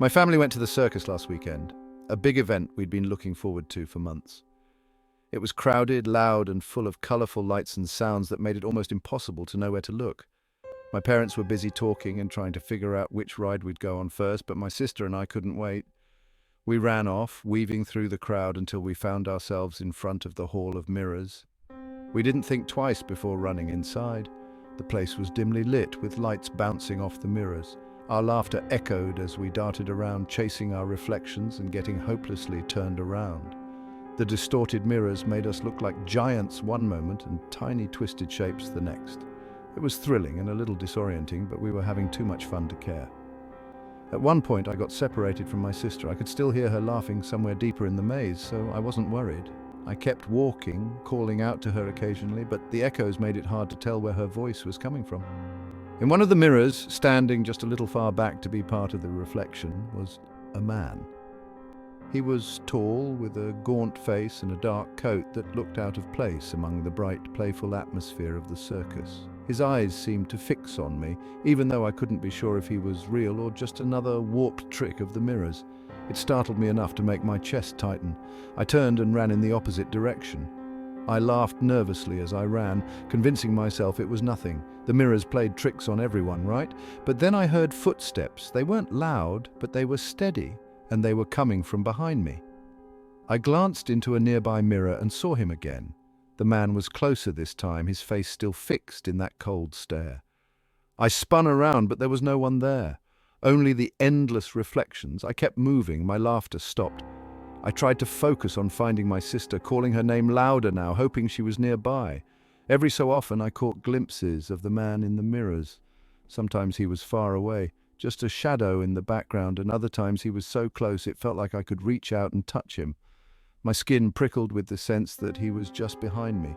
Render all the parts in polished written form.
My family went to the circus last weekend, a big event we'd been looking forward to for months. It was crowded, loud, and full of colorful lights and sounds that made it almost impossible to know where to look. My parents were busy talking and trying to figure out which ride we'd go on first, but my sister and I couldn't wait. We ran off, weaving through the crowd until we found ourselves in front of the Hall of Mirrors. We didn't think twice before running inside. The place was dimly lit, with lights bouncing off the mirrors. Our laughter echoed as we darted around, chasing our reflections and getting hopelessly turned around. The distorted mirrors made us look like giants one moment and tiny twisted shapes the next. It was thrilling and a little disorienting, but we were having too much fun to care. At one point I got separated from my sister. I could still hear her laughing somewhere deeper in the maze, so I wasn't worried. I kept walking, calling out to her occasionally, but the echoes made it hard to tell where her voice was coming from. In one of the mirrors, standing just a little far back to be part of the reflection, was a man. He was tall, with a gaunt face and a dark coat that looked out of place among the bright, playful atmosphere of the circus. His eyes seemed to fix on me, even though I couldn't be sure if he was real or just another warped trick of the mirrors. It startled me enough to make my chest tighten. I turned and ran in the opposite direction. I laughed nervously as I ran, convincing myself it was nothing. The mirrors played tricks on everyone, right? But then I heard footsteps. They weren't loud, but they were steady, and they were coming from behind me. I glanced into a nearby mirror and saw him again. The man was closer this time, his face still fixed in that cold stare. I spun around, but there was no one there. Only the endless reflections. I kept moving, my laughter stopped. I tried to focus on finding my sister, calling her name louder now, hoping she was nearby. Every so often I caught glimpses of the man in the mirrors. Sometimes he was far away, just a shadow in the background, and other times he was so close it felt like I could reach out and touch him. My skin prickled with the sense that he was just behind me.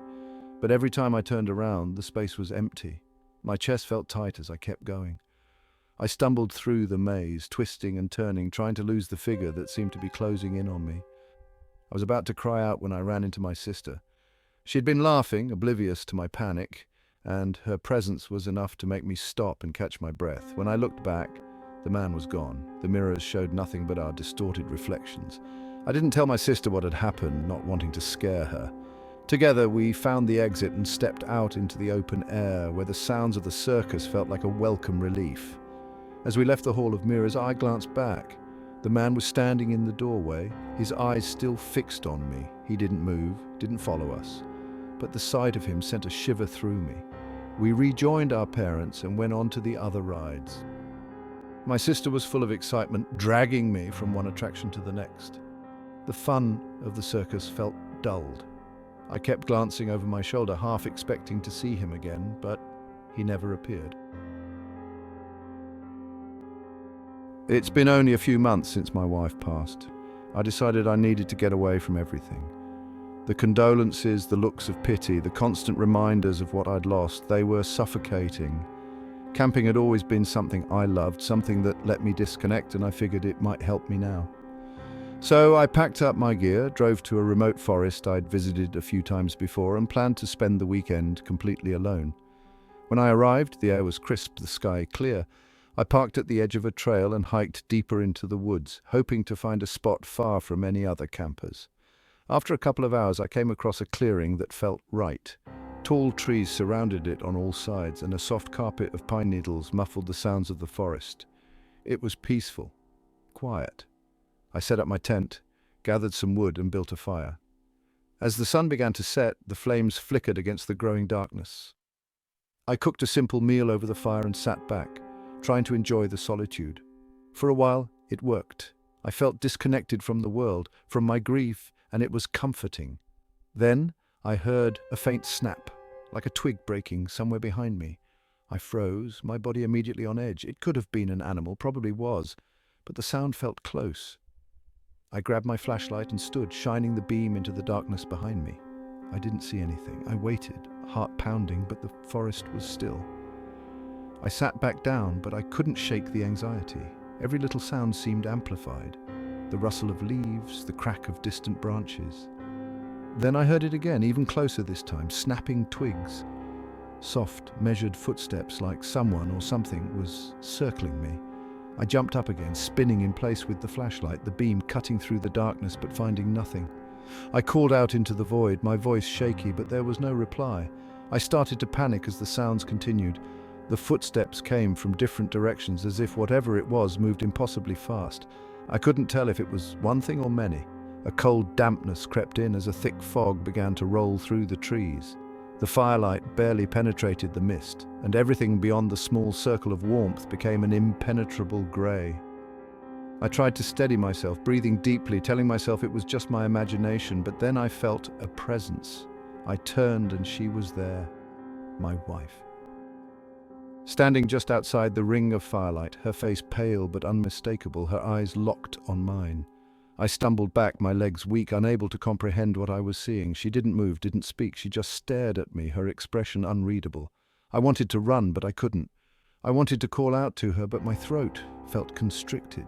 But every time I turned around, the space was empty. My chest felt tight as I kept going. I stumbled through the maze, twisting and turning, trying to lose the figure that seemed to be closing in on me. I was about to cry out when I ran into my sister. She had been laughing, oblivious to my panic, and her presence was enough to make me stop and catch my breath. When I looked back, the man was gone. The mirrors showed nothing but our distorted reflections. I didn't tell my sister what had happened, not wanting to scare her. Together, we found the exit and stepped out into the open air, where the sounds of the circus felt like a welcome relief. As we left the Hall of Mirrors, I glanced back. The man was standing in the doorway, his eyes still fixed on me. He didn't move, didn't follow us, but the sight of him sent a shiver through me. We rejoined our parents and went on to the other rides. My sister was full of excitement, dragging me from one attraction to the next. The fun of the circus felt dulled. I kept glancing over my shoulder, half expecting to see him again, but he never appeared. It's been only a few months since my wife passed. I decided I needed to get away from everything. The condolences, the looks of pity, the constant reminders of what I'd lost, they were suffocating. Camping had always been something I loved, something that let me disconnect, and I figured it might help me now. So I packed up my gear, drove to a remote forest I'd visited a few times before, and planned to spend the weekend completely alone. When I arrived, the air was crisp, the sky clear. I parked at the edge of a trail and hiked deeper into the woods, hoping to find a spot far from any other campers. After a couple of hours, I came across a clearing that felt right. Tall trees surrounded it on all sides, and a soft carpet of pine needles muffled the sounds of the forest. It was peaceful, quiet. I set up my tent, gathered some wood, and built a fire. As the sun began to set, the flames flickered against the growing darkness. I cooked a simple meal over the fire and sat back, trying to enjoy the solitude. For a while, it worked. I felt disconnected from the world, from my grief, and it was comforting. Then I heard a faint snap, like a twig breaking somewhere behind me. I froze, my body immediately on edge. It could have been an animal, probably was, but the sound felt close. I grabbed my flashlight and stood, shining the beam into the darkness behind me. I didn't see anything. I waited, heart pounding, but the forest was still. I sat back down, but I couldn't shake the anxiety. Every little sound seemed amplified. The rustle of leaves, the crack of distant branches. Then I heard it again, even closer this time, snapping twigs. Soft, measured footsteps like someone or something was circling me. I jumped up again, spinning in place with the flashlight, the beam cutting through the darkness but finding nothing. I called out into the void, my voice shaky, but there was no reply. I started to panic as the sounds continued. The footsteps came from different directions, as if whatever it was moved impossibly fast. I couldn't tell if it was one thing or many. A cold dampness crept in as a thick fog began to roll through the trees. The firelight barely penetrated the mist, and everything beyond the small circle of warmth became an impenetrable grey. I tried to steady myself, breathing deeply, telling myself it was just my imagination, but then I felt a presence. I turned and she was there, my wife. Standing just outside the ring of firelight, her face pale but unmistakable, her eyes locked on mine. I stumbled back, my legs weak, unable to comprehend what I was seeing. She didn't move, didn't speak, she just stared at me, her expression unreadable. I wanted to run, but I couldn't. I wanted to call out to her, but my throat felt constricted.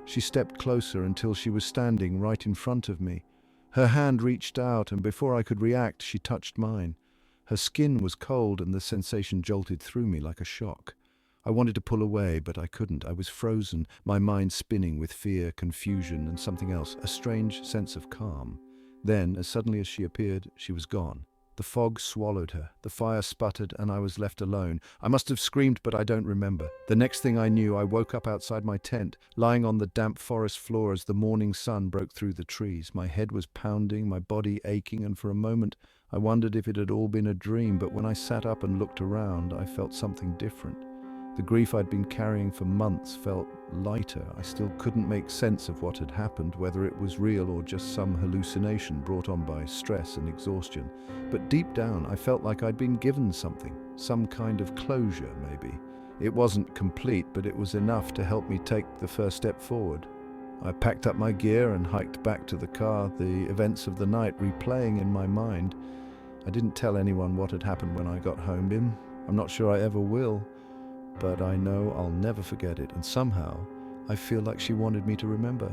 She stepped closer until she was standing right in front of me. Her hand reached out, and before I could react, she touched mine. Her skin was cold, and the sensation jolted through me like a shock. I wanted to pull away, but I couldn't. I was frozen, my mind spinning with fear, confusion, and something else, a strange sense of calm. Then, as suddenly as she appeared, she was gone. The fog swallowed her, the fire sputtered, and I was left alone. I must have screamed, but I don't remember. The next thing I knew, I woke up outside my tent, lying on the damp forest floor as the morning sun broke through the trees. My head was pounding, my body aching, and for a moment I wondered if it had all been a dream, but when I sat up and looked around, I felt something different. The grief I'd been carrying for months felt lighter. I still couldn't make sense of what had happened, whether it was real or just some hallucination brought on by stress and exhaustion. But deep down, I felt like I'd been given something, some kind of closure, maybe. It wasn't complete, but it was enough to help me take the first step forward. I packed up my gear and hiked back to the car, the events of the night replaying in my mind. I didn't tell anyone what had happened when I got home. I'm not sure I ever will. But I know I'll never forget it, and somehow I feel like she wanted me to remember.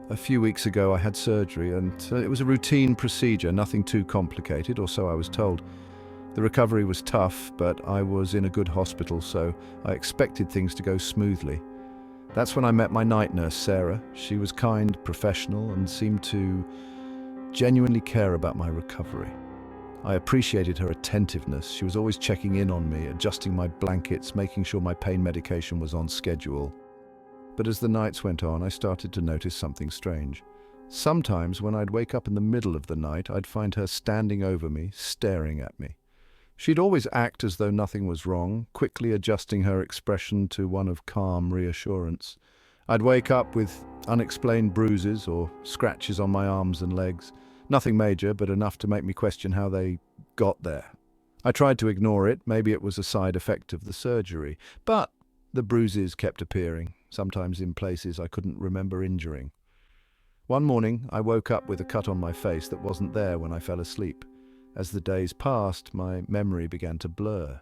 A few weeks ago I had surgery, and it was a routine procedure, nothing too complicated, or so I was told. The recovery was tough, but I was in a good hospital, so I expected things to go smoothly. That's when I met my night nurse, Sarah. She was kind, professional, and seemed to genuinely care about my recovery. I appreciated her attentiveness. She was always checking in on me, adjusting my blankets, making sure my pain medication was on schedule. But as the nights went on, I started to notice something strange. Sometimes when I'd wake up in the middle of the night, I'd find her standing over me, staring at me. She'd always act as though nothing was wrong, quickly adjusting her expression to one of calm reassurance. I'd wake up with unexplained bruises or scratches on my arms and legs. Nothing major, but enough to make me question how they got there. I tried to ignore it, maybe it was a side effect of the surgery, but the bruises kept appearing, sometimes in places I couldn't remember injuring. One morning, I woke up with a cut on my face that wasn't there when I fell asleep. As the days passed, my memory began to blur.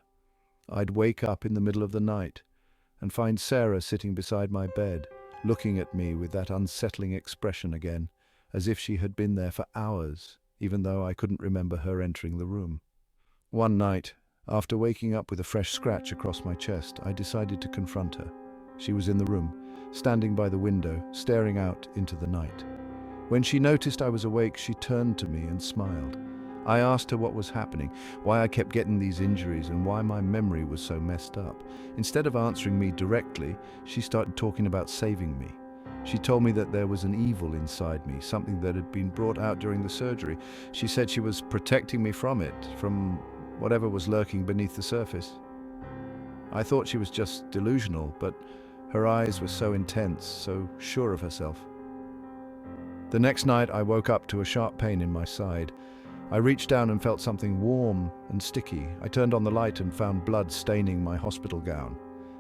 I'd wake up in the middle of the night and find Sarah sitting beside my bed, looking at me with that unsettling expression again, as if she had been there for hours, even though I couldn't remember her entering the room. One night, after waking up with a fresh scratch across my chest, I decided to confront her. She was in the room, standing by the window, staring out into the night. When she noticed I was awake, she turned to me and smiled. I asked her what was happening, why I kept getting these injuries, and why my memory was so messed up. Instead of answering me directly, she started talking about saving me. She told me that there was an evil inside me, something that had been brought out during the surgery. She said she was protecting me from it, from whatever was lurking beneath the surface. I thought she was just delusional, but her eyes were so intense, so sure of herself. The next night I woke up to a sharp pain in my side. I reached down and felt something warm and sticky. I turned on the light and found blood staining my hospital gown.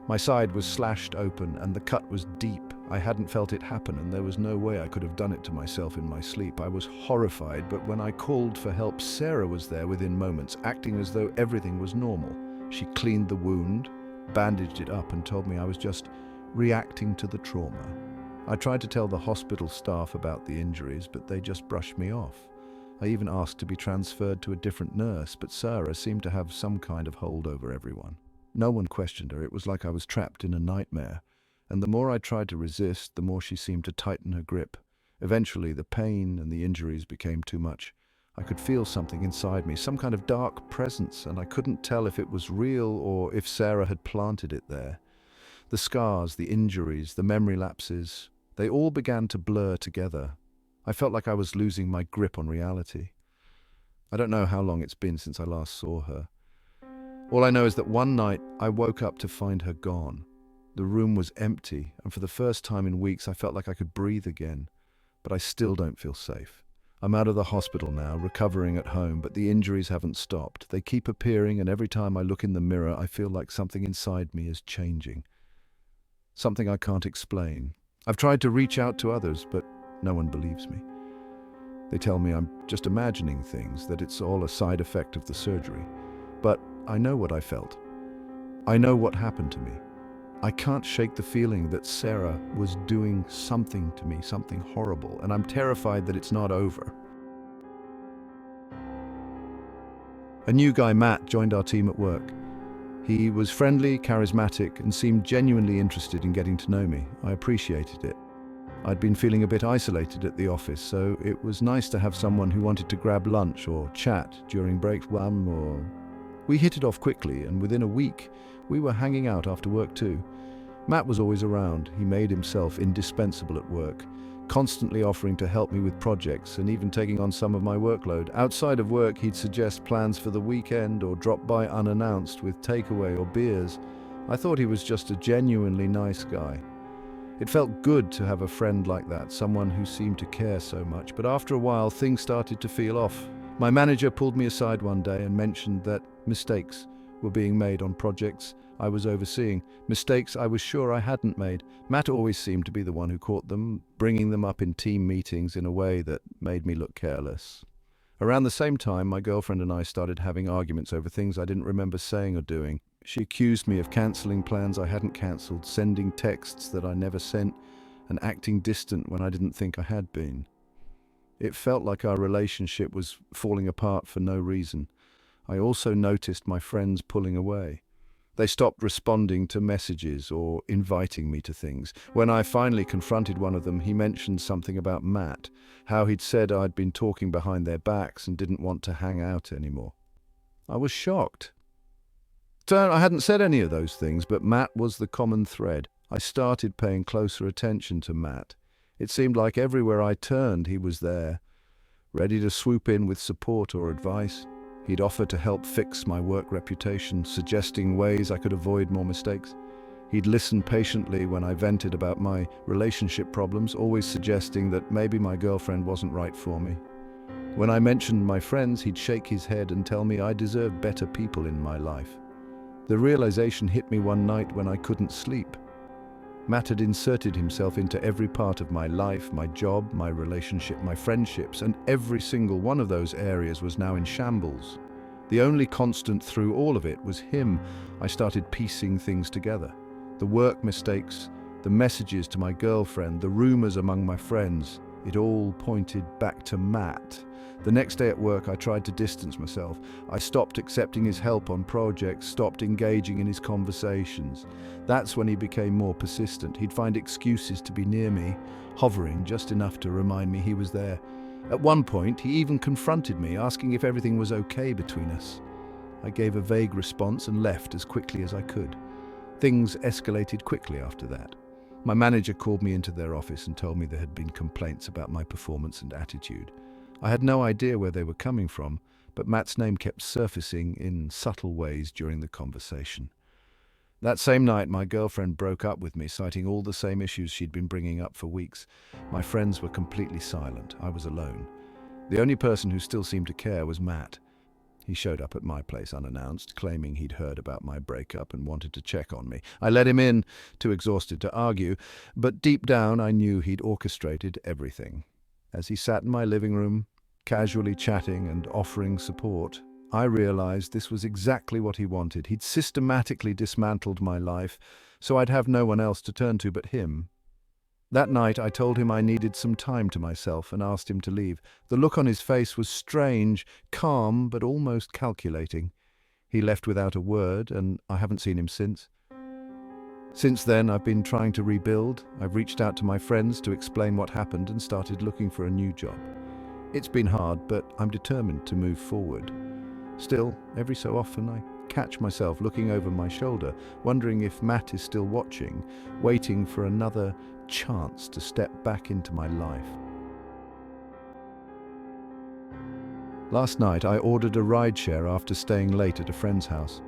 My side was slashed open and the cut was deep. I hadn't felt it happen, and there was no way I could have done it to myself in my sleep. I was horrified, but when I called for help, Sarah was there within moments, acting as though everything was normal. She cleaned the wound, bandaged it up, and told me I was just reacting to the trauma. I tried to tell the hospital staff about the injuries, but they just brushed me off. I even asked to be transferred to a different nurse, but Sarah seemed to have some kind of hold over everyone. No one questioned her. It was like I was trapped in a nightmare. And the more I tried to resist, the more she seemed to tighten her grip. Eventually, the pain and the injuries became too much. I could feel something inside me, some kind of dark presence, and I couldn't tell if it was real or if Sarah had planted it there. The scars, the injuries, the memory lapses, they all began to blur together. I felt like I was losing my grip on reality. I don't know how long it's been since I last saw her. All I know is that one night I woke up to find her gone. The room was empty, and for the first time in weeks I felt like I could breathe again. But I still don't feel safe. I'm out of the hospital now, recovering at home, but the injuries haven't stopped. They keep appearing, and every time I look in the mirror, I feel like something inside me is changing. Something I can't explain. I've tried to reach out to others, but no one believes me. They tell me I'm just imagining things, that it's all a side effect of the surgery. But I know what I felt. I know what happened to me. I can't shake the feeling that Sarah was doing something to me, something horrible, and I'm terrified that it's not over. A new guy, Matt, joined our team at work. He was friendly, charismatic, and seemed genuinely interested in getting to know me. I appreciated it. I'd been feeling a bit isolated at the office, so it was nice to have someone who wanted to grab lunch or chat during breaks. We hit it off quickly, and within a week, we were hanging out after work too. Matt was always around. He made himself indispensable at work, constantly offering to help me with projects and even taking on some of my workload. Outside of work, he'd suggest plans for the weekend or drop by unannounced with takeaway or beers. I thought he was just a genuinely nice guy. It felt good to have a friend like that, someone who seemed to care so much, but after a while things started to feel off. My manager pulled me aside one day and mentioned that mistakes were being made on projects I was overseeing, mistakes I was sure I hadn't made. Matt always seemed to be the one who caught them, bringing them up in team meetings in a way that made me look careless. Around the same time, my girlfriend and I started having arguments over things I didn't remember saying or doing. She accused me of cancelling plans I hadn't cancelled, sending texts that I never sent, and acting distant when I didn't think I had been. It felt like our relationship was falling apart for no reason. I also noticed my friends pulling away. They stopped responding to messages or inviting me to things. When I finally confronted one of them, he mentioned something about Matt, how he'd said I'd been talking behind their backs and didn't want to hang out anymore. I was shocked. I hadn't said any of those things, but Matt was the common thread. I started paying closer attention to Matt. It seemed like everywhere I turned, he was there, ready to swoop in with support or advice. He'd offer to help fix my work reputation, suggesting ways I could avoid more mistakes. He'd listen patiently when I vented about my relationship problems, always suggesting that maybe my girlfriend wasn't right for me. When I mentioned my friends, he'd shake his head and tell me I deserved better people in my life. The realization hit me one night when I couldn't sleep. Matt had inserted himself into every part of my life, my job, my relationship, my friendships, and every single one of those areas was now in shambles. The only constant through all of it was him. I started piecing things together. The work mistakes, the messages to my girlfriend, the rumors among my friends, it all pointed back to Matt. The next day at work, I tried to distance myself. I stopped accepting his help on projects, stopped engaging in his conversations. That's when he became more persistent. He'd find excuses to be near me, hovering just enough to remind me he was there. At one point, he even confronted me, asking if everything was okay between us. I gave a vague response and left as quickly as I could. Things escalated quickly after that. My manager called me into their office and told me there had been complaints about my performance and attitude. I had no idea where they were coming from, but Matt's name kept surfacing in subtle ways during the conversation. That same night, my girlfriend broke up with me, citing all the same issues she'd been bringing up for weeks. My friends were completely silent. I was alone. The only person who still seemed to care was Matt. He showed up at my place unannounced, claiming he'd heard about my breakup and wanted to check on me. I let him in, too exhausted to argue, but deep down I knew he'd orchestrated everything. As he sat in my living room, casually chatting and offering support, I realized this was exactly what he wanted. He'd systematically dismantled my life, so I'd have no one else to turn to but him. That night, I told him I needed some time to myself and asked him to leave. The look on his face was strange, calm, but almost calculating. He left without a word, and I haven't seen him since. Since then, I've been trying to rebuild. I've reached out to my friends to explain what happened and started looking for a new job. It's been hard, but I'm determined to move forward. Still, every so often I catch myself looking over my shoulder, wondering if Matt is still watching, waiting for another chance to step back into my life. Last night, I ordered a rideshare after staying late at a friend's house.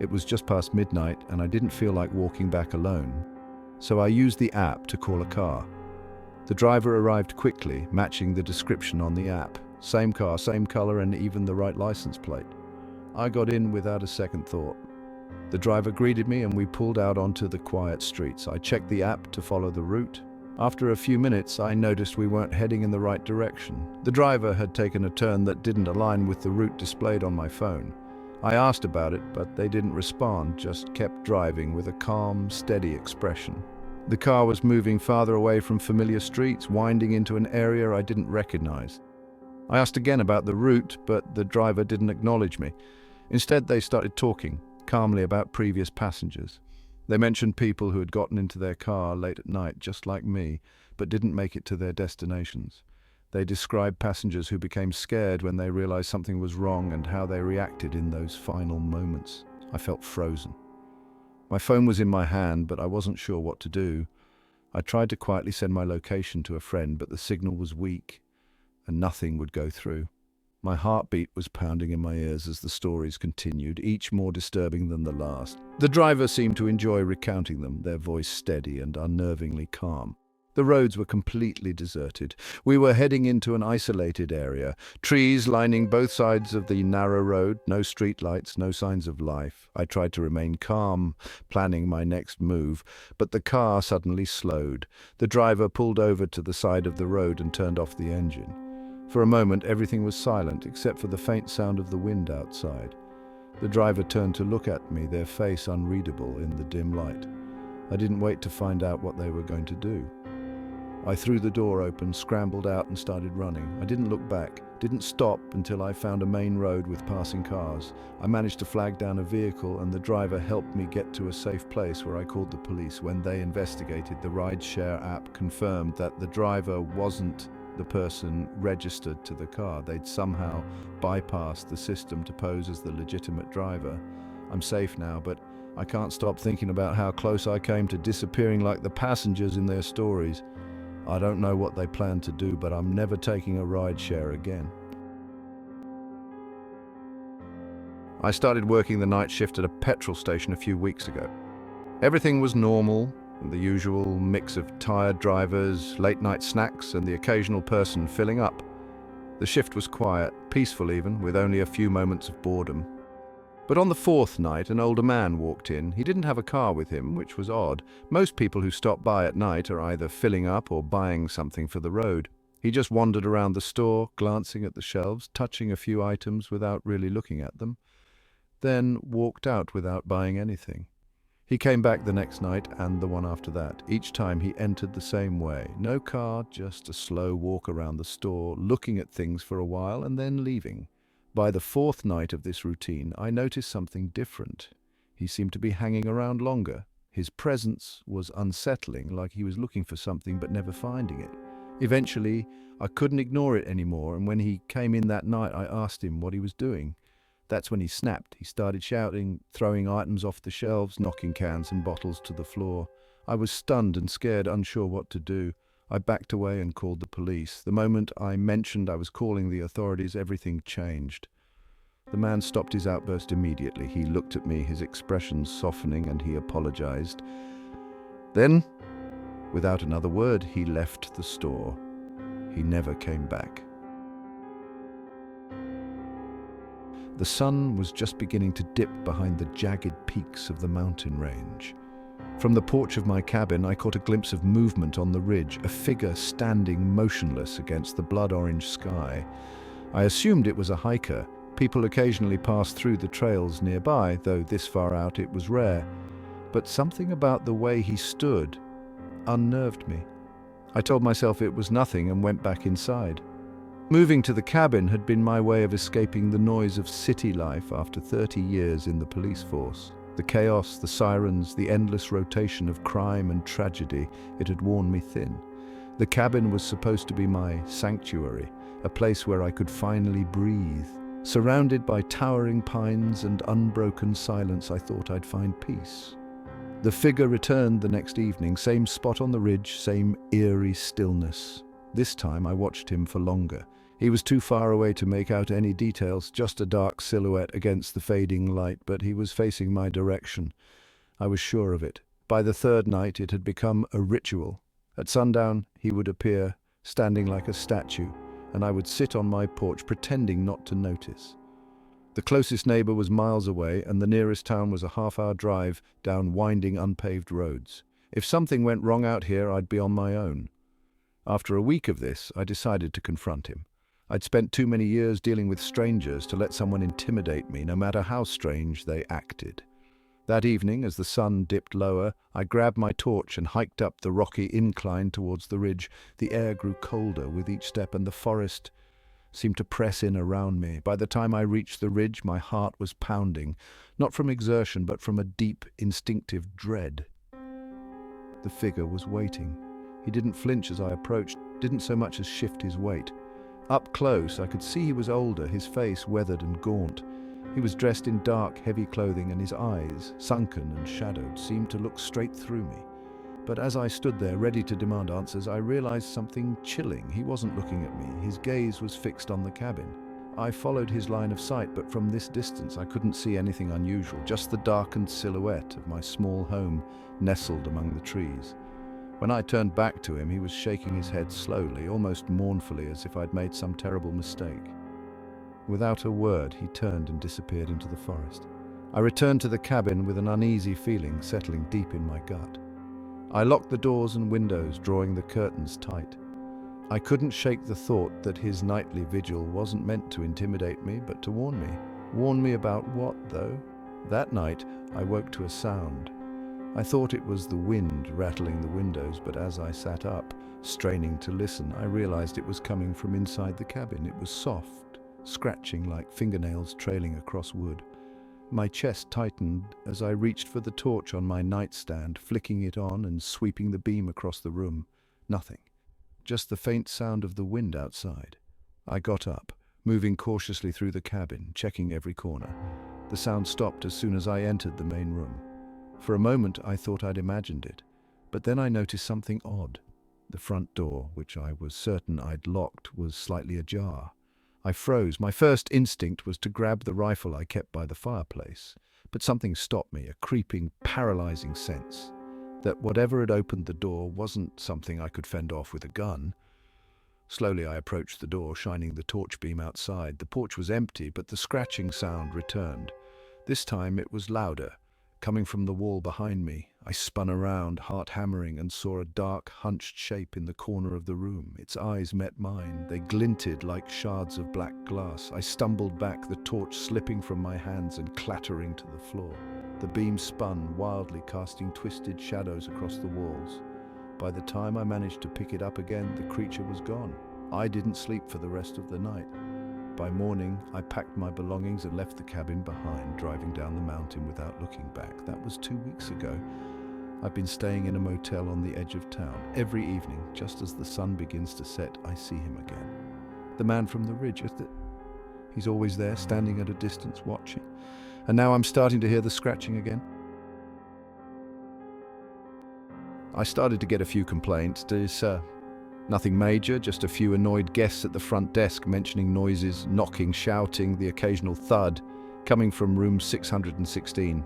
It was just past midnight and I didn't feel like walking back alone, so I used the app to call a car. The driver arrived quickly, matching the description on the app. Same car, same color, and even the right license plate. I got in without a second thought. The driver greeted me and we pulled out onto the quiet streets. I checked the app to follow the route. After a few minutes, I noticed we weren't heading in the right direction. The driver had taken a turn that didn't align with the route displayed on my phone. I asked about it, but they didn't respond, just kept driving with a calm, steady expression. The car was moving farther away from familiar streets, winding into an area I didn't recognize. I asked again about the route, but the driver didn't acknowledge me. Instead, they started talking calmly about previous passengers. They mentioned people who had gotten into their car late at night, just like me, but didn't make it to their destinations. They described passengers who became scared when they realized something was wrong and how they reacted in those final moments. I felt frozen. My phone was in my hand, but I wasn't sure what to do. I tried to quietly send my location to a friend, but the signal was weak, and nothing would go through. My heartbeat was pounding in my ears as the stories continued, each more disturbing than the last. The driver seemed to enjoy recounting them, their voice steady and unnervingly calm. The roads were completely deserted. We were heading into an isolated area, trees lining both sides of the narrow road, no streetlights, no signs of life. I tried to remain calm, planning my next move, but the car suddenly slowed. The driver pulled over to the side of the road and turned off the engine. For a moment, everything was silent, except for the faint sound of the wind outside. The driver turned to look at me, their face unreadable in the dim light. I didn't wait to find out what they were going to do. I threw the door open, scrambled out and started running. I didn't look back, didn't stop until I found a main road with passing cars. I managed to flag down a vehicle and the driver helped me get to a safe place where I called the police. When they investigated, the rideshare app confirmed that the driver wasn't the person registered to the car. They'd somehow bypassed the system to pose as the legitimate driver. I'm safe now, but I can't stop thinking about how close I came to disappearing like the passengers in their stories. I don't know what they plan to do, but I'm never taking a rideshare again. I started working the night shift at a petrol station a few weeks ago. Everything was normal, the usual mix of tired drivers, late-night snacks, and the occasional person filling up. The shift was quiet, peaceful even, with only a few moments of boredom. But on the fourth night, an older man walked in. He didn't have a car with him, which was odd. Most people who stop by at night are either filling up or buying something for the road. He just wandered around the store, glancing at the shelves, touching a few items without really looking at them, then walked out without buying anything. He came back the next night and the one after that. Each time he entered the same way. No car, just a slow walk around the store, looking at things for a while and then leaving. By the fourth night of this routine, I noticed something different. He seemed to be hanging around longer. His presence was unsettling, like he was looking for something but never finding it. Eventually, I couldn't ignore it anymore, and when he came in that night, I asked him what he was doing. That's when he snapped. He started shouting, throwing items off the shelves, knocking cans and bottles to the floor. I was stunned and scared, unsure what to do. I backed away and called the police. The moment I mentioned I was calling the authorities, everything changed. The man stopped his outburst immediately. He looked at me, his expression softening, and he apologized. Then, without another word, he left the store. He never came back. The sun was just beginning to dip behind the jagged peaks of the mountain range. From the porch of my cabin, I caught a glimpse of movement on the ridge, a figure standing motionless against the blood-orange sky. I assumed it was a hiker. People occasionally passed through the trails nearby, though this far out it was rare. But something about the way he stood unnerved me. I told myself it was nothing and went back inside. Moving to the cabin had been my way of escaping the noise of city life after 30 years in the police force. The chaos, the sirens, the endless rotation of crime and tragedy, it had worn me thin. The cabin was supposed to be my sanctuary, a place where I could finally breathe. Surrounded by towering pines and unbroken silence, I thought I'd find peace. The figure returned the next evening, same spot on the ridge, same eerie stillness. This time I watched him for longer. He was too far away to make out any details, just a dark silhouette against the fading light, but he was facing my direction. I was sure of it. By the third night it had become a ritual. At sundown he would appear, standing like a statue, and I would sit on my porch pretending not to notice. The closest neighbor was miles away, and the nearest town was a half-hour drive down winding unpaved roads. If something went wrong out here, I'd be on my own. After a week of this, I decided to confront him. I'd spent too many years dealing with strangers to let someone intimidate me, no matter how strange they acted. That evening, as the sun dipped lower, I grabbed my torch and hiked up the rocky incline towards the ridge. The air grew colder with each step, and the forest seemed to press in around me. By the time I reached the ridge, my heart was pounding, not from exertion, but from a deep, instinctive dread. The figure was waiting. He didn't flinch as I approached, didn't so much as shift his weight. Up close, I could see he was older, his face weathered and gaunt. He was dressed in dark, heavy clothing, and his eyes, sunken and shadowed, seemed to look straight through me. But as I stood there, ready to demand answers, I realized something chilling. He wasn't looking at me. His gaze was fixed on the cabin. I followed his line of sight, but from this distance I couldn't see anything unusual, just the darkened silhouette of my small home nestled among the trees. When I turned back to him, he was shaking his head slowly, almost mournfully, as if I'd made some terrible mistake. Without a word, he turned and disappeared into the forest. I returned to the cabin with an uneasy feeling settling deep in my gut. I locked the doors and windows, drawing the curtains tight. I couldn't shake the thought that his nightly vigil wasn't meant to intimidate me, but to warn me. Warn me about what, though? That night, I woke to a sound. I thought it was the wind rattling the windows, but as I sat up, straining to listen, I realized it was coming from inside the cabin. It was soft, scratching like fingernails trailing across wood. My chest tightened as I reached for the torch on my nightstand, flicking it on and sweeping the beam across the room. Nothing. Just the faint sound of the wind outside. I got up, moving cautiously through the cabin, checking every corner. The sound stopped as soon as I entered the main room. For a moment I thought I'd imagined it, but then I noticed something odd. The front door, which I was certain I'd locked, was slightly ajar. I froze. My first instinct was to grab the rifle I kept by the fireplace, but something stopped me, a creeping, paralyzing sense that whatever had opened the door wasn't something I could fend off with a gun. Slowly I approached the door, shining the torch beam outside. The porch was empty, but the scratching sound returned. This time it was louder, coming from the wall behind me. I spun around, heart hammering, and saw a dark, hunched shape in the corner of the room. Its eyes met mine. They glinted like shards of black glass. I stumbled back, the torch slipping from my hands and clattering to the floor. The beam spun, wildly casting twisted shadows across the walls. By the time I managed to pick it up again, the creature was gone. I didn't sleep for the rest of the night. By morning, I packed my belongings and left the cabin behind, driving down the mountain without looking back. That was 2 weeks ago. I've been staying in a motel on the edge of town. Every evening, just as the sun begins to set, I see him again. The man from the ridge, he's always there, standing at a distance, watching. And now I'm starting to hear the scratching again. I started to get a few complaints. There's nothing major, just a few annoyed guests at the front desk mentioning noises, knocking, shouting, the occasional thud coming from room 616.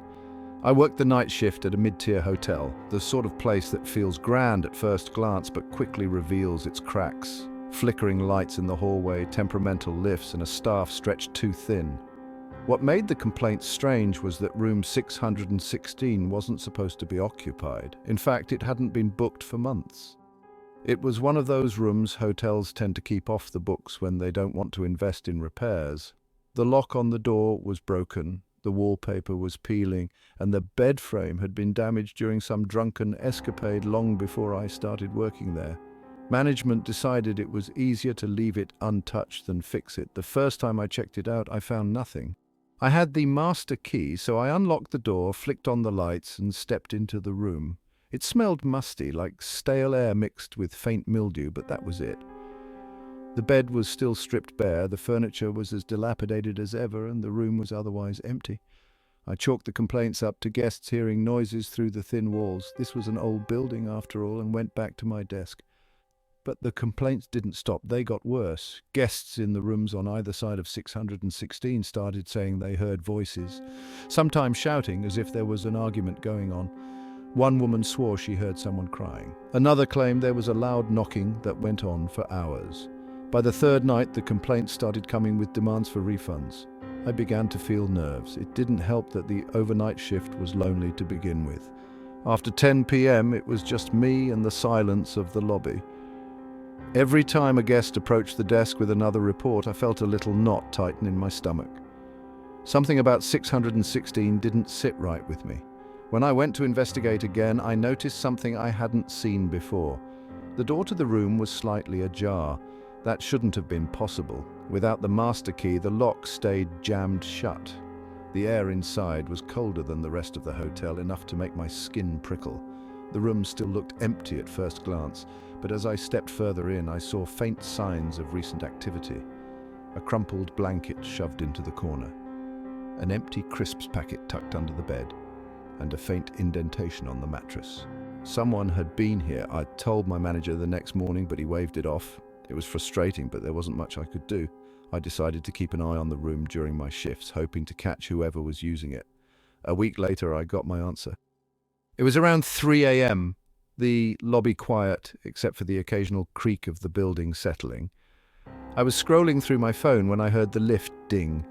I worked the night shift at a mid-tier hotel, the sort of place that feels grand at first glance but quickly reveals its cracks. Flickering lights in the hallway, temperamental lifts, and a staff stretched too thin. What made the complaints strange was that room 616 wasn't supposed to be occupied. In fact, it hadn't been booked for months. It was one of those rooms hotels tend to keep off the books when they don't want to invest in repairs. The lock on the door was broken, the wallpaper was peeling, and the bed frame had been damaged during some drunken escapade long before I started working there. Management decided it was easier to leave it untouched than fix it. The first time I checked it out, I found nothing. I had the master key, so I unlocked the door, flicked on the lights, and stepped into the room. It smelled musty, like stale air mixed with faint mildew, but that was it. The bed was still stripped bare, the furniture was as dilapidated as ever, and the room was otherwise empty. I chalked the complaints up to guests hearing noises through the thin walls. This was an old building, after all, and went back to my desk. But the complaints didn't stop, they got worse. Guests in the rooms on either side of 616 started saying they heard voices, sometimes shouting as if there was an argument going on. One woman swore she heard someone crying. Another claimed there was a loud knocking that went on for hours. By the third night, the complaints started coming with demands for refunds. I began to feel nerves. It didn't help that the overnight shift was lonely to begin with. After 10 p.m., it was just me and the silence of the lobby. Every time a guest approached the desk with another report, I felt a little knot tighten in my stomach. Something about 616 didn't sit right with me. When I went to investigate again, I noticed something I hadn't seen before. The door to the room was slightly ajar. That shouldn't have been possible. Without the master key, the lock stayed jammed shut. The air inside was colder than the rest of the hotel, enough to make my skin prickle. The room still looked empty at first glance, but as I stepped further in, I saw faint signs of recent activity. A crumpled blanket shoved into the corner, an empty crisps packet tucked under the bed, and a faint indentation on the mattress. Someone had been here. I told my manager the next morning, but he waved it off. It was frustrating, but there wasn't much I could do. I decided to keep an eye on the room during my shifts, hoping to catch whoever was using it. A week later, I got my answer. It was around 3 a.m., the lobby quiet, except for the occasional creak of the building settling. I was scrolling through my phone when I heard the lift ding.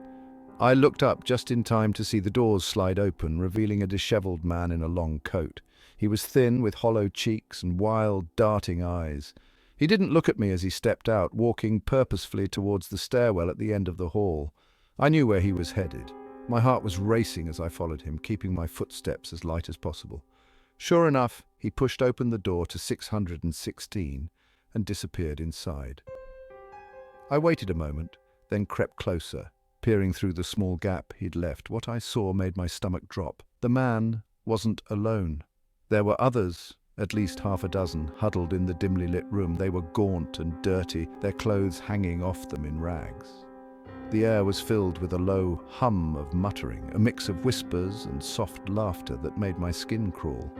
I looked up just in time to see the doors slide open, revealing a disheveled man in a long coat. He was thin, with hollow cheeks and wild, darting eyes. He didn't look at me as he stepped out, walking purposefully towards the stairwell at the end of the hall. I knew where he was headed. My heart was racing as I followed him, keeping my footsteps as light as possible. Sure enough, he pushed open the door to 616 and disappeared inside. I waited a moment, then crept closer, peering through the small gap he'd left. What I saw made my stomach drop. The man wasn't alone. There were others, at least half a dozen, huddled in the dimly lit room. They were gaunt and dirty, their clothes hanging off them in rags. The air was filled with a low hum of muttering, a mix of whispers and soft laughter that made my skin crawl.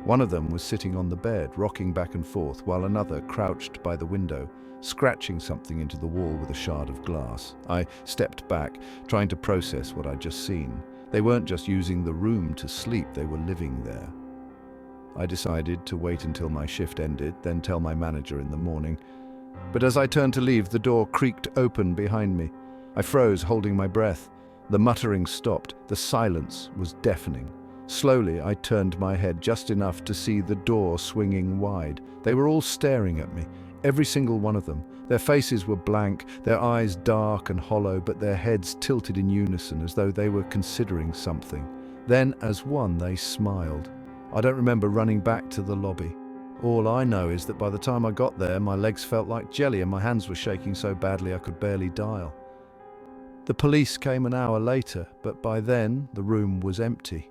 One of them was sitting on the bed, rocking back and forth, while another crouched by the window, scratching something into the wall with a shard of glass. I stepped back, trying to process what I'd just seen. They weren't just using the room to sleep, they were living there. I decided to wait until my shift ended, then tell my manager in the morning. But as I turned to leave, the door creaked open behind me. I froze, holding my breath. The muttering stopped. The silence was deafening. Slowly, I turned my head just enough to see the door swinging wide. They were all staring at me, every single one of them. Their faces were blank, their eyes dark and hollow, but their heads tilted in unison as though they were considering something. Then, as one, they smiled. I don't remember running back to the lobby. All I know is that by the time I got there, my legs felt like jelly and my hands were shaking so badly I could barely dial. The police came an hour later, but by then the room was empty.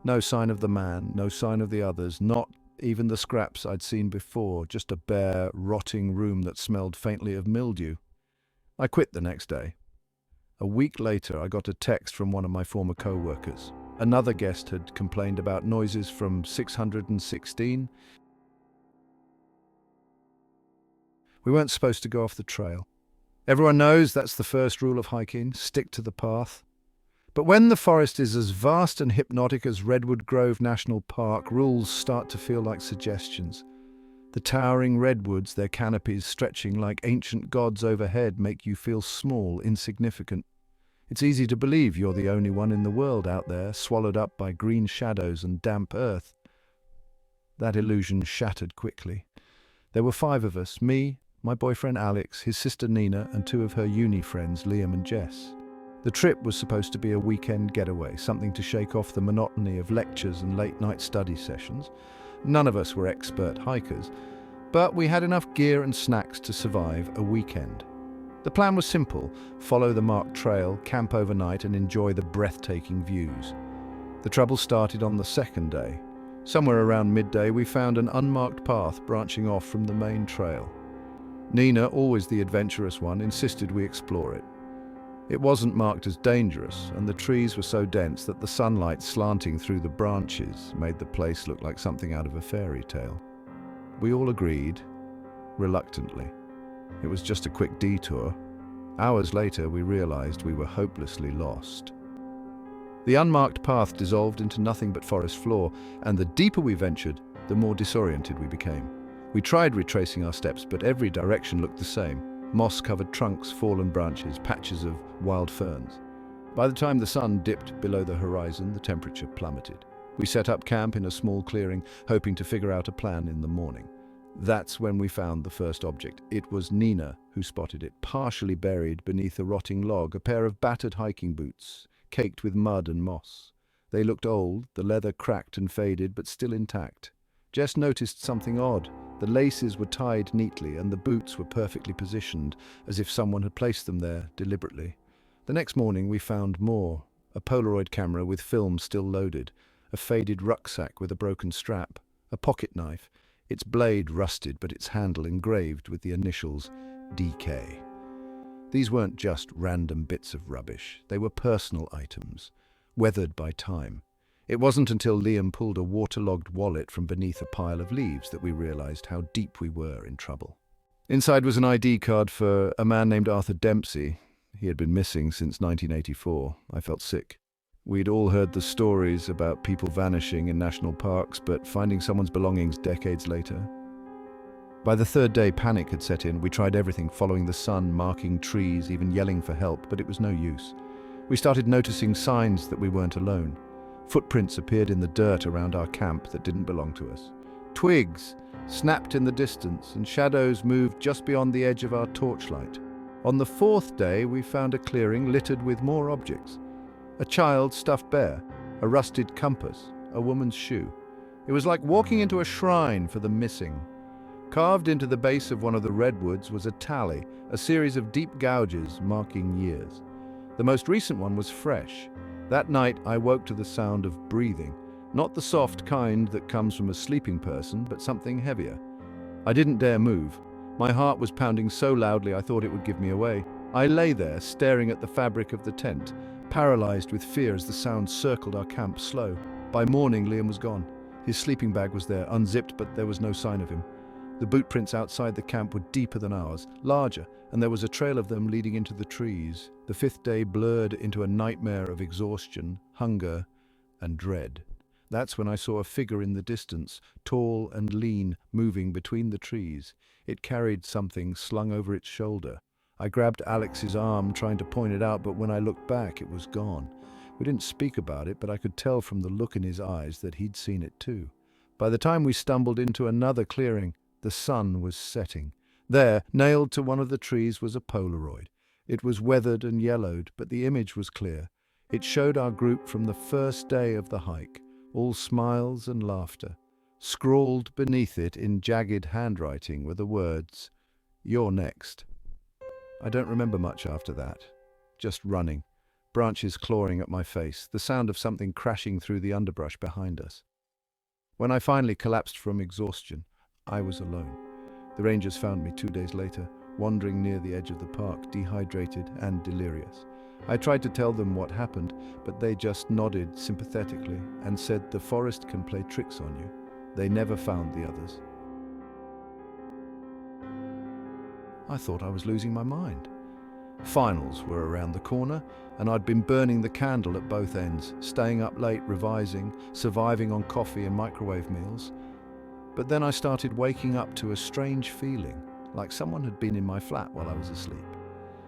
No sign of the man, no sign of the others, not even the scraps I'd seen before, just a bare, rotting room that smelled faintly of mildew. I quit the next day. A week later, I got a text from one of my former co-workers. Another guest had complained about noises from 616. We weren't supposed to go off the trail. Everyone knows that's the first rule of hiking, stick to the path. But when the forest is as vast and hypnotic as Redwood Grove National Park, rules start to feel like suggestions. The towering redwoods, their canopies stretching like ancient gods overhead, make you feel small, insignificant. It's easy to believe you're the only one in the world out there, swallowed up by green shadows and damp earth. That illusion shattered quickly. There were 5 of us, me, my boyfriend Alex, his sister Nina, and 2 of her uni friends, Liam and Jess. The trip was supposed to be a weekend getaway, something to shake off the monotony of lectures and late-night study sessions. None of us were expert hikers, But we had enough gear and snacks to survive a weekend. The plan was simple: follow the marked trail, camp overnight, and enjoy the breathtaking views. The trouble started on the second day. Somewhere around midday, we found an unmarked path branching off from the main trail. Nina, always the adventurous one, insisted we explore it. It wasn't marked as dangerous, and the trees were so dense that the sunlight slanting through the branches made the place look like something out of a fairy tale. We all agreed, reluctantly. It was just a quick detour. Hours later, we realized we were hopelessly lost. The unmarked path dissolved into nothing but forest floor, and the deeper we ventured, the more disoriented we became. We tried retracing our steps, but every direction looked the same: moss-covered trunks, fallen branches, patches of wild ferns. By the time the sun dipped below the horizon, the temperature plummeted. We set up camp in a small clearing, hoping to figure out a plan in the morning. That's when we found the first object. It was Nina who spotted it, partially buried beneath a rotting log, a pair of battered hiking boots, caked with mud and moss. They looked old, the leather cracked and faded, but still intact. Jess noticed something odd. The laces were tied neatly, and the boots were perfectly positioned, as if someone had placed them there deliberately. The next morning we found more: a Polaroid camera with film still loaded, a faded rucksack with a broken strap, a pocket knife, its blade rusted but its handle engraved with the initials DK. These weren't just random bits of rubbish, they were personal items, weathered by time. It wasn't until Liam pulled a waterlogged wallet from beneath a pile of leaves that we realized how deep we were in trouble. Inside was an ID card for a man named Arthur Dempsey. He had been missing since 1984. I felt sick. We'd all heard the stories about people vanishing in national parks, but finding someone's belongings decades later. By the third day, panic had set in. We tried everything, following the sun, marking trees, even yelling for help, but it was no use. We started noticing signs that we weren't alone. Footprints appeared in the dirt around our camp that didn't belong to us. Twigs snapped in the distance, and shadows moved just beyond the edge of our torchlight. On the fourth day, we found a clearing littered with more objects. A child's stuffed bear, a rusted compass, a woman's shoe. It was like walking into a shrine for the missing. Carved into the base of one of the redwoods was a tally, a series of deep gouges marking years. The most recent one was fresh. That night I woke to the sound of breathing, not the soft kind that comes from a sleeping person, but something heavier. I didn't dare move. My heart was pounding so loudly I thought it would give me away. I lay there, staring at the fabric of the tent, paralyzed with fear as the sound circled our camp slow. By morning, Liam was gone. His sleeping bag was there, unzipped, but there was no sign of him. The boot prints outside the camp were deeper than ours, larger, and there was a trail of them leading into the trees. The fifth day blurred into a nightmare of exhaustion, hunger, and dread. That's when I saw a figure in the distance, tall and lean, moving between the trees. It carried something slung over its shoulder. I grabbed Alex's arm, trying to point it out, but when I looked back, it was gone. We didn't speak about it, but I could tell from the look in his eyes that he'd seen it too. By the time we stumbled into another clearing, the sun was setting. There, nailed to one of the trees, was a Polaroid. It was weathered and yellowed, but the image was clear. It showed our group from the first day of the hike, all smiles and laughter. Scrawled beneath it in jagged handwriting were the words, "You're next." I don't remember much after that. Just running, branches clawing at my face, the sound of something crashing through the underbrush behind us. When I finally collapsed from exhaustion, I was alone. The rangers found me 2 days later, wandering near the edge of the park, dehydrated and delirious. I tried to tell them what happened, but they just nodded sympathetically and said the forest can play tricks on you. They never found the others. I thought I was losing my mind. Finals were around the corner, and I'd been burning the candle at both ends, staying up late, revising, surviving on coffee and microwave meals. But then I started waking up to a strange feeling, like someone had been in my flat while I was asleep.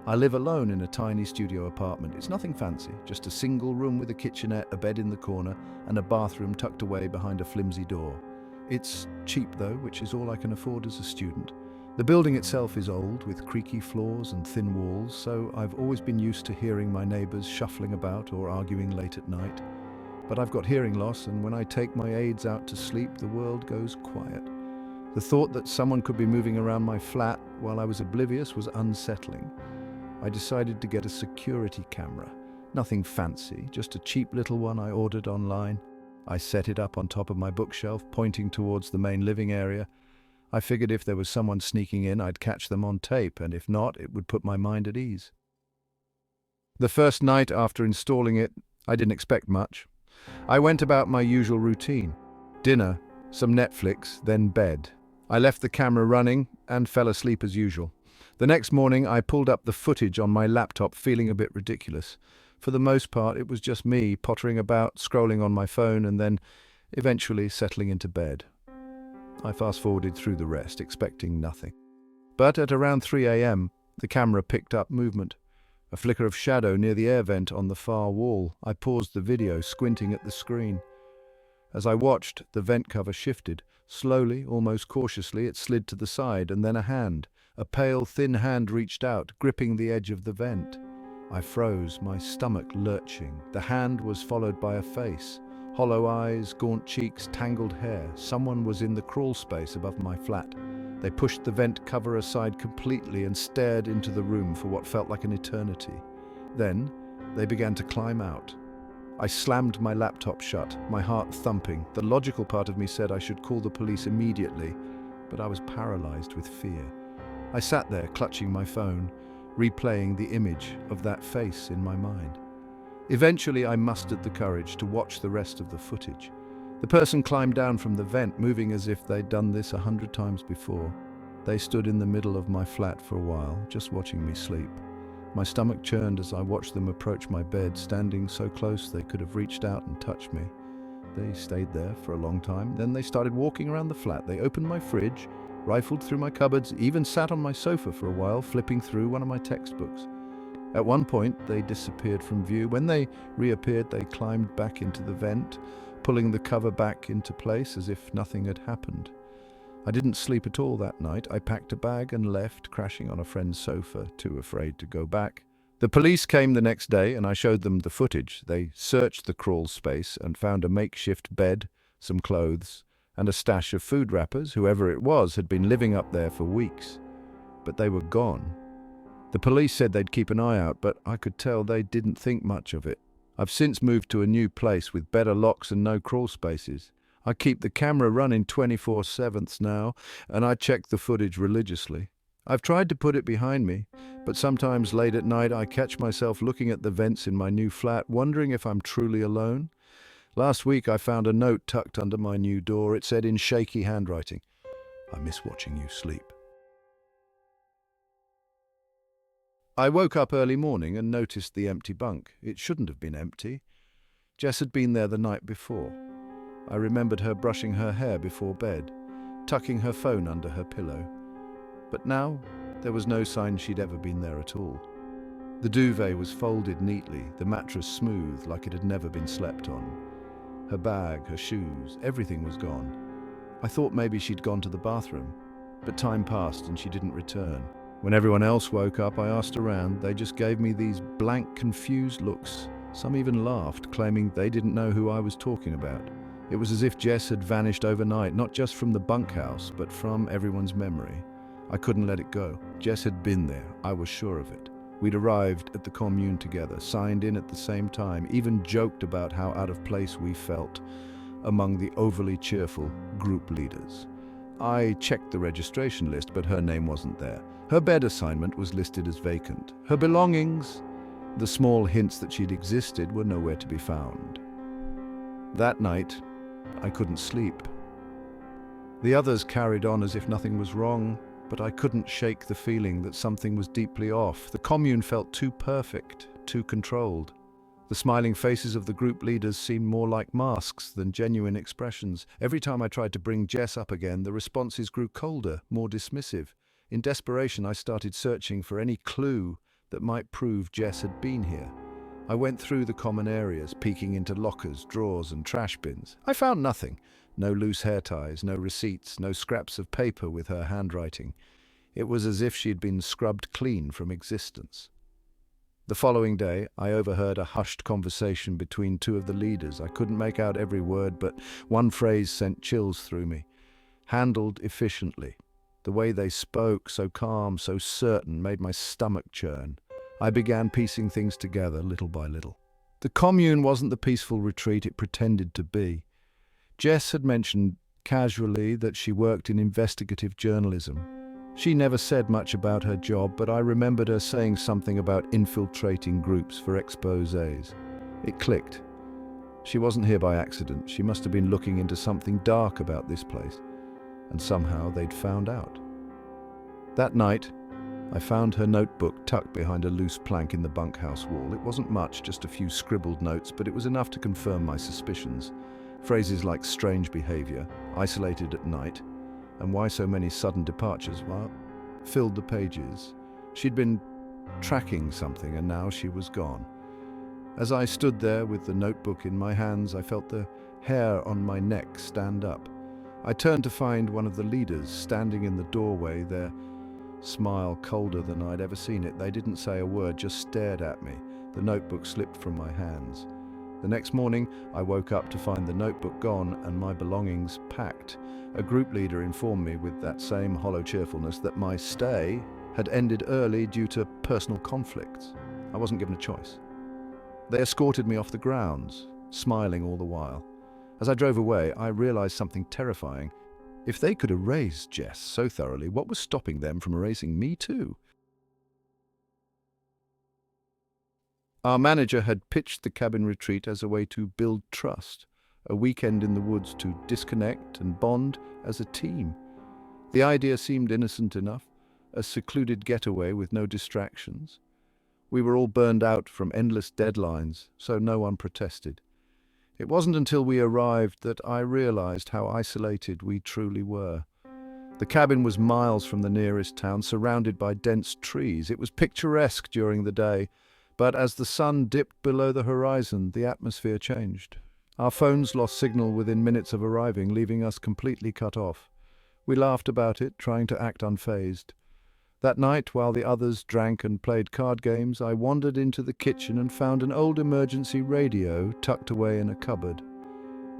I live alone in a tiny studio apartment. It's nothing fancy, just a single room with a kitchenette, a bed in the corner, and a bathroom tucked away behind a flimsy door. It's cheap though, which is all I can afford as a student. The building itself is old, with creaky floors and thin walls, so I've always been used to hearing my neighbors shuffling about or arguing late at night. But I've got hearing loss, and when I take my aids out to sleep, the world goes quiet. The thought that someone could be moving around my flat while I was oblivious was unsettling. I decided to get a security camera. Nothing fancy, just a cheap little one I ordered online. I set it up on top of my bookshelf, pointing towards the main living area. I figured if there was someone sneaking in, I'd catch them on tape, and if not, it would put my mind at ease. The first night after installing it, I didn't expect much. I went about my usual routine. Dinner, some Netflix, then bed. I left the camera running and fell asleep as usual. The next morning, I pulled up the footage on my laptop, feeling a bit ridiculous. For the most part, it was just me pottering about, scrolling on my phone, and then eventually settling into bed. I fast-forwarded through the rest, expecting nothing. But at around 3 a.m., the camera picked up movement. A flicker of shadow near the air vent on the far wall. I paused the video, squinting at the screen. As I watched, the vent cover shifted. Slowly, almost cautiously, it slid to the side, and then a pale, thin hand reached out, gripping the edge of the vent. I froze, my stomach lurching. The hand was followed by a face. Hollow eyes, gaunt cheeks, tangled hair. Someone was in the crawl space above my flat. They pushed the vent cover aside completely and stared into the room for what felt like an eternity. Then, they began to climb out. I slammed my laptop shut, my heart thumping. The logical part of me said I should call the police immediately, but I was paralyzed with fear. I sat there, clutching my phone, replaying the image of that face in my mind. Eventually, I mustered the courage to watch the rest of the footage. The person climbed down from the vent, moving as if they'd done this 100 times before. They stood in the middle of my flat for a while, just watching me sleep. My stomach churned as I watched them approach my bed, standing so close they could have reached out and touched me. They stayed there for a long time. Then they started walking around the flat. They opened my fridge, rifled through my cupboards, even sat on my sofa for a while, flipping through one of my textbooks. At one point, they disappeared from view. When they reappeared, they climbed back into the vent, pulling the cover back into place as if nothing had happened. I didn't sleep at all that night. I packed a bag and left, crashing on a friend's sofa, too afraid to go back. The police came the next day and I showed them the footage. They searched the crawl space and found a makeshift bed, some clothes, and a stash of food wrappers. Whoever it was had been living up there for weeks. But they were gone. The police said they'd keep an eye out, but I could tell they didn't think much of it. I've since moved to a new place with better locks and no crawl spaces. I keep the camera running 24/7 now, and I check the footage religiously. I've tried to put it behind me, but sometimes late at night I catch myself looking at the vents in my new flat, wondering if I'm truly alone. Last week I found a note tucked under my new door. It said in shaky handwriting, "I miss watching you sleep." I woke up early morning and noticed the empty bunk. It shouldn't have been empty. Jess had been there the night before. I remembered her brushing her hair before bed, tucking her phone under her pillow. But now, there was no sign she'd ever been there at all. The duvet was folded neatly, the mattress smooth like it had never been slept on. Her bag, her shoes, everything was gone. I thought maybe she'd gone to the bathroom, but time passed and she didn't return. When everyone else woke up, I asked around. They just gave me these blank, confused looks. Some even laughed, claiming they didn't know who I was talking about. It was as if Jess had vanished overnight, not just from the bunkhouse, but from everyone's memory. I couldn't let it go. Jess had been there, I was sure of it. We'd arrived at the commune together, signed in at the same time, even joked about how out of place we felt among the overly cheerful group leaders. I checked the registration list, but her name wasn't there. Her bed assignment was listed as vacant. Her belongings, the small hints that she'd existed, were nowhere to be found. That night, I couldn't sleep. The others carried on as if nothing was wrong, but I couldn't shake the feeling that something was deeply off. The commune felt too perfect, too controlled. The smiling faces of the group leaders seemed more like masks than genuine expressions. Every time I tried to bring Jess up again, the responses grew colder, more dismissive. In desperation, I started searching for any clue that might prove Jess had been here. I went through the common areas, peeking into lockers, drawers, and trash bins. I found nothing. No loose hair ties, no receipts, no scraps of paper with her handwriting. It was as if she'd been scrubbed clean from existence. The following day, I overheard a hushed conversation between two of the leaders. I couldn't make out every word, but one phrase sent chills through me. handled efficiently. The way they spoke, so calm, so certain, made my stomach churn. I began piecing things together little by little. The commune wasn't the peaceful retreat it pretended to be. Jess had mentioned casually that she worked in investigative journalism. She never said much about her job, but I remembered her saying something about infiltrating groups for exposés. It clicked. She wasn't here by accident. She must have been looking into something dark about this place, and somehow they'd found out. That night, I found her notebook tucked behind a loose plank in the bunkhouse wall. It wasn't much, just a few scribbled notes, but it was enough to confirm my suspicions. Phrases like strange behavior, isolated at night, and why so many sudden departures, well, filled the pages. She'd been tracking something, and now she was gone. As I stood there with the notebook in my hands, I felt the hair on my neck stand up. I turned to find one of the leaders standing in the doorway, their smile colder than I'd ever seen it. They didn't say a word, just stared at me. The notebook slipped from my hands. The next morning, I woke up to find the notebook gone and my belongings packed. A group leader informed me with that same hollow cheerfulness that my stay had ended early due to personal conflicts. I wasn't given a choice. They escorted me off the grounds, smiling all the while. As I drove away, I realized something terrifying. If they could erase Jess so thoroughly, what was stopping them from erasing me too? Our manager had pitched the cabin retreat as a way to build trust, a weekend in the woods to disconnect and bond as a team. The idea seemed innocent enough, a secluded getaway with no distractions. We were all burned out from endless deadlines, so no one protested. It wasn't until we arrived that I realized how isolated we truly were. The cabin was miles from the nearest town, surrounded by dense trees. It was picturesque during the day, but as the sun dipped below the horizon, the atmosphere changed. Our phones lost signal within minutes of arriving, leaving us completely cut off. We laughed about it, trying to act unfazed. That night, while the others drank and played card games, I wandered into the kitchen and found an old emergency radio tucked away in a cupboard.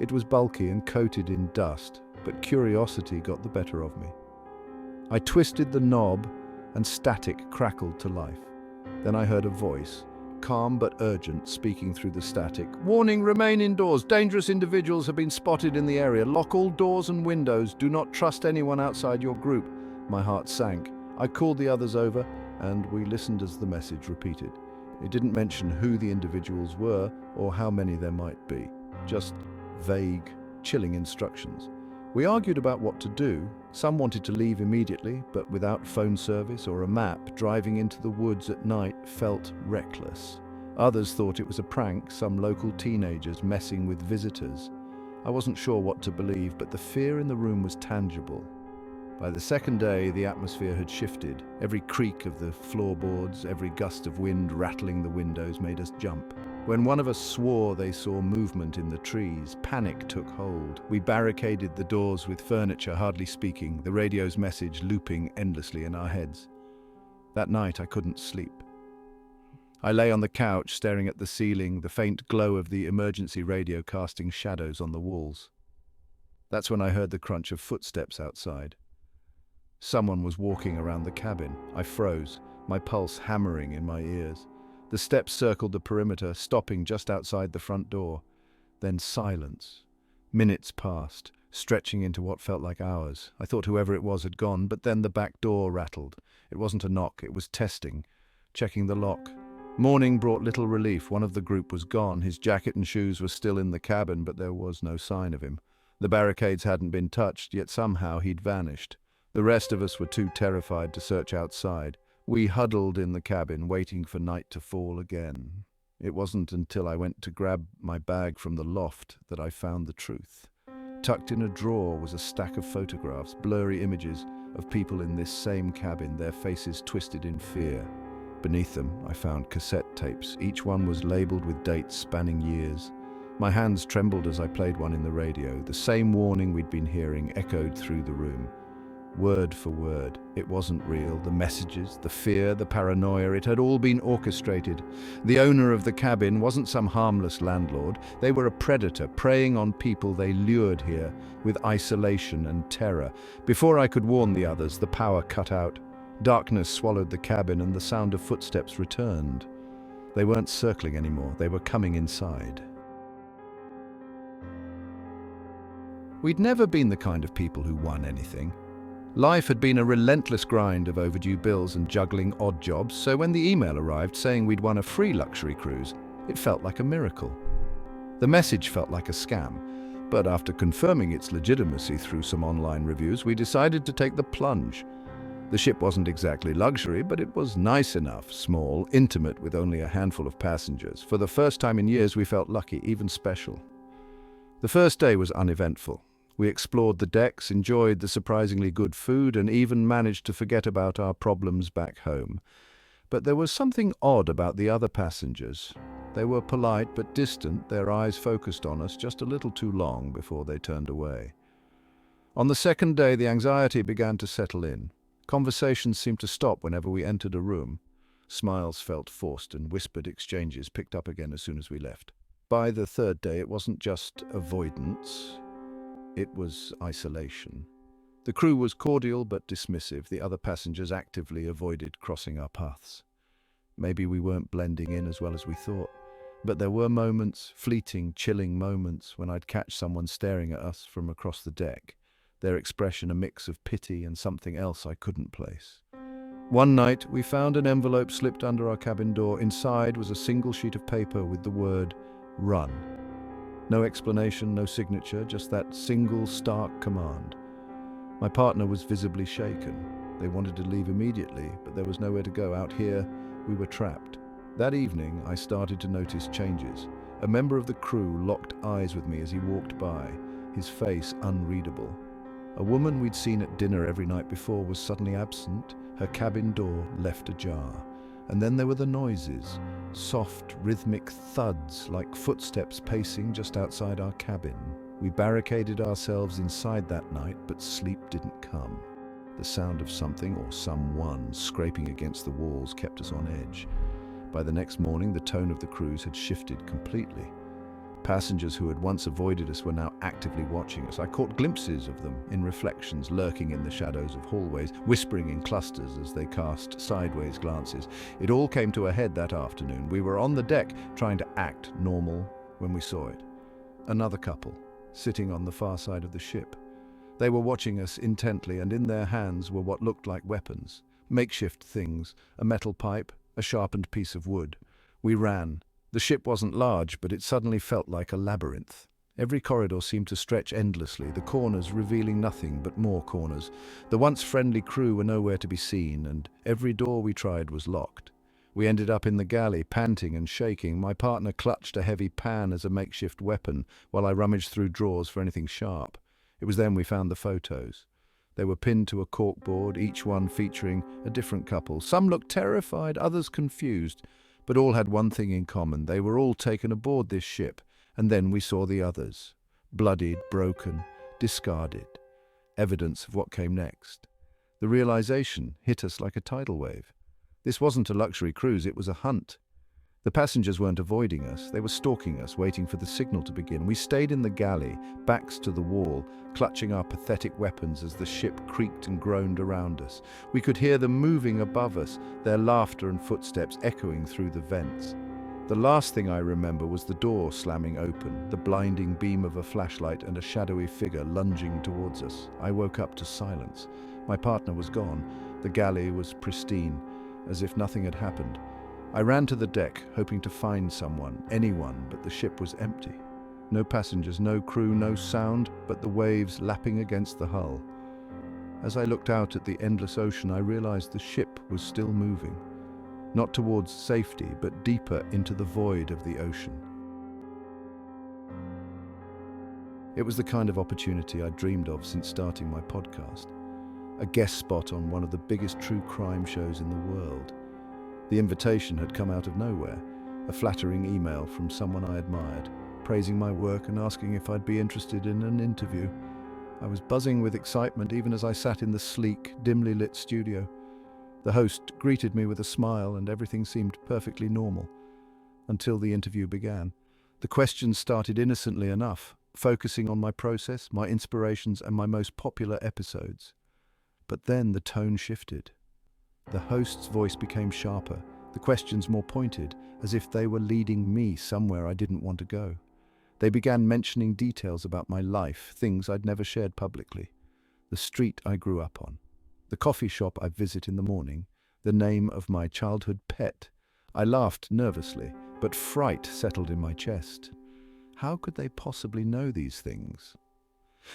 It was bulky and coated in dust, but curiosity got the better of me. I twisted the knob and static crackled to life. Then I heard a voice, calm but urgent, speaking through the static. "Warning, remain indoors. Dangerous individuals have been spotted in the area. Lock all doors and windows. Do not trust anyone outside your group." My heart sank. I called the others over, and we listened as the message repeated. It didn't mention who the individuals were or how many there might be, just vague, chilling instructions. We argued about what to do. Some wanted to leave immediately, but without phone service or a map, driving into the woods at night felt reckless. Others thought it was a prank, some local teenagers messing with visitors. I wasn't sure what to believe, but the fear in the room was tangible. By the second day, the atmosphere had shifted. Every creak of the floorboards, every gust of wind rattling the windows made us jump. When one of us swore they saw movement in the trees, panic took hold. We barricaded the doors with furniture, hardly speaking, the radio's message looping endlessly in our heads. That night, I couldn't sleep. I lay on the couch, staring at the ceiling, the faint glow of the emergency radio casting shadows on the walls. That's when I heard the crunch of footsteps outside. Someone was walking around the cabin. I froze, my pulse hammering in my ears. The steps circled the perimeter, stopping just outside the front door. Then silence. Minutes passed, stretching into what felt like hours. I thought whoever it was had gone, but then the back door rattled. It wasn't a knock, it was testing, checking the lock. Morning brought little relief. One of the group was gone. His jacket and shoes were still in the cabin, but there was no sign of him. The barricades hadn't been touched, yet somehow he'd vanished. The rest of us were too terrified to search outside. We huddled in the cabin, waiting for night to fall again. It wasn't until I went to grab my bag from the loft that I found the truth. Tucked in a drawer was a stack of photographs, blurry images of people in this same cabin, their faces twisted in fear. Beneath them, I found cassette tapes. Each one was labeled with dates spanning years. My hands trembled as I played one in the radio. The same warning we'd been hearing echoed through the room. word for word. It wasn't real. The messages, the fear, the paranoia, it had all been orchestrated. The owner of the cabin wasn't some harmless landlord. They were a predator preying on people they lured here with isolation and terror. Before I could warn the others, the power cut out. Darkness swallowed the cabin and the sound of footsteps returned. They weren't circling anymore. They were coming inside. We'd never been the kind of people who won anything. Life had been a relentless grind of overdue bills and juggling odd jobs, so when the email arrived saying we'd won a free luxury cruise, it felt like a miracle. The message felt like a scam, but after confirming its legitimacy through some online reviews, we decided to take the plunge. The ship wasn't exactly luxury, but it was nice enough, small, intimate, with only a handful of passengers. For the first time in years, we felt lucky, even special. The first day was uneventful. We explored the decks, enjoyed the surprisingly good food, and even managed to forget about our problems back home. But there was something odd about the other passengers. They were polite but distant, their eyes focused on us just a little too long before they turned away. On the second day, the anxiety began to settle in. Conversations seemed to stop whenever we entered a room. Smiles felt forced and whispered exchanges picked up again as soon as we left. By the third day, it wasn't just avoidance. It was isolation. The crew was cordial but dismissive. The other passengers actively avoided crossing our paths. Maybe we weren't blending in as well as we thought, but there were moments, fleeting, chilling moments, when I'd catch someone staring at us from across the deck, their expression a mix of pity and something else I couldn't place. One night, we found an envelope slipped under our cabin door. Inside was a single sheet of paper with the word "Run." No explanation, no signature, just that single stark command. My partner was visibly shaken. They wanted to leave immediately, but there was nowhere to go. Out here, we were trapped. That evening, I started to notice changes. A member of the crew locked eyes with me as he walked by, his face unreadable. A woman we'd seen at dinner every night before was suddenly absent, her cabin door left ajar. And then there were the noises, soft, rhythmic thuds like footsteps pacing just outside our cabin. We barricaded ourselves inside that night, but sleep didn't come. The sound of something or someone scraping against the walls kept us on edge. By the next morning, the tone of the cruise had shifted completely. Passengers who had once avoided us were now actively watching us. I caught glimpses of them in reflections lurking in the shadows of hallways, whispering in clusters as they cast sideways glances. It all came to a head that afternoon. We were on the deck trying to act normal when we saw it. Another couple, sitting on the far side of the ship. They were watching us intently, and in their hands were what looked like weapons. Makeshift things, a metal pipe, a sharpened piece of wood. We ran. The ship wasn't large, but it suddenly felt like a labyrinth. Every corridor seemed to stretch endlessly, the corners revealing nothing but more corners. The once friendly crew were nowhere to be seen, and every door we tried was locked. We ended up in the galley, panting and shaking. My partner clutched a heavy pan as a makeshift weapon, while I rummaged through drawers for anything sharp. It was then we found the photos. They were pinned to a corkboard, each one featuring a different couple. Some looked terrified, others confused, but all had one thing in common. They were all taken aboard this ship, and then we saw the others. Bloodied, broken, discarded. Evidence of what came next. The realization hit us like a tidal wave. This wasn't a luxury cruise, it was a hunt. The passengers weren't avoiding us, they were stalking us, waiting for the signal to begin. We stayed in the galley, backs to the wall, clutching our pathetic weapons as the ship creaked and groaned around us. We could hear them moving above us, their laughter and footsteps echoing through the vents. The last thing I remember was the door slamming open, the blinding beam of a flashlight, and a shadowy figure lunging towards us. I woke up to silence. My partner was gone. The galley was pristine, as if nothing had happened. I ran to the deck, hoping to find someone, anyone, but the ship was empty. No passengers, no crew, no sound, but the waves lapping against the hull. As I looked out at the endless ocean, I realized the ship was still moving. Not towards safety, but deeper into the void of the ocean. It was the kind of opportunity I'd dreamed of since starting my podcast. A guest spot on one of the biggest true crime shows in the world. The invitation had come out of nowhere, a flattering email from someone I admired, praising my work and asking if I'd be interested in an interview. I was buzzing with excitement even as I sat in the sleek, dimly lit studio. The host greeted me with a smile and everything seemed perfectly normal until the interview began. The questions started innocently enough, focusing on my process, my inspirations, and my most popular episodes. But then the tone shifted. The host's voice became sharper, the questions more pointed, as if they were leading me somewhere I didn't want to go. They began mentioning details about my life, things I'd never shared publicly. The street I grew up on, the coffee shop I visit in the morning, the name of my childhood pet. I laughed nervously, but fright settled in my chest. How could they possibly know these things?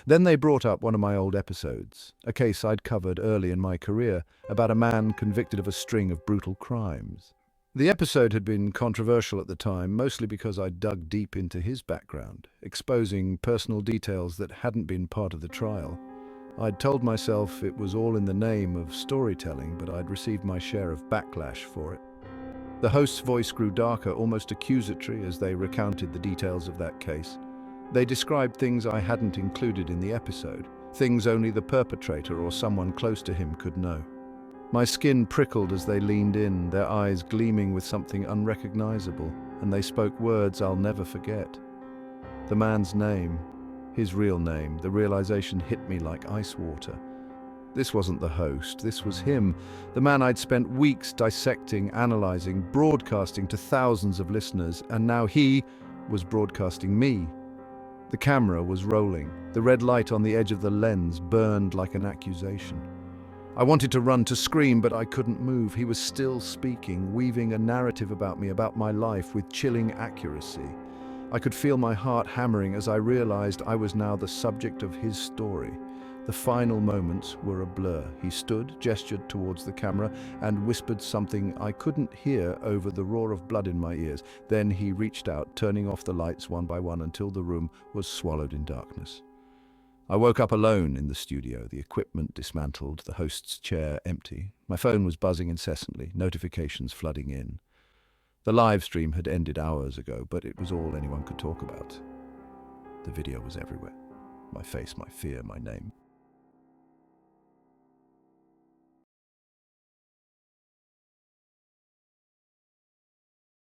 Then they brought up one of my old episodes, a case I'd covered early in my career about a man convicted of a string of brutal crimes. The episode had been controversial at the time, mostly because I dug deep into his background, exposing personal details that hadn't been part of the trial. I'd told myself it was all in the name of storytelling, but I'd received my share of backlash for it. The host's voice grew darker, almost accusatory, as they recounted the details of that case. They described things I hadn't included in the episode, things only the perpetrator or someone close to him could know. My skin prickled as they leaned in, their eyes gleaming with something unrecognizable, and they spoke words I'll never forget. The man's name, his real name, the realization hit me like ice water. This wasn't the host, this was him, the man I'd spent weeks dissecting, analyzing, broadcasting to thousands of listeners, and now he was broadcasting me. The camera was rolling. The red light on the edge of the lens burned like an accusation. I wanted to run, to scream, but I couldn't move. He was still speaking, weaving a narrative about me, about my life, with chilling accuracy. I could feel my heart hammering as I realized I was now the subject of his story. The final moments were a blur. He stood, gestured towards the camera, and whispered something I couldn't hear over the roar of blood in my ears. Then he reached out, turning off the lights one by one until the room was swallowed in darkness. I woke up alone in the studio, the equipment dismantled, the host's chair empty. My phone was buzzing incessantly, notifications flooding in. The live stream had ended hours ago, but it was all anyone could talk about. The video was everywhere. My face, my fear, my name.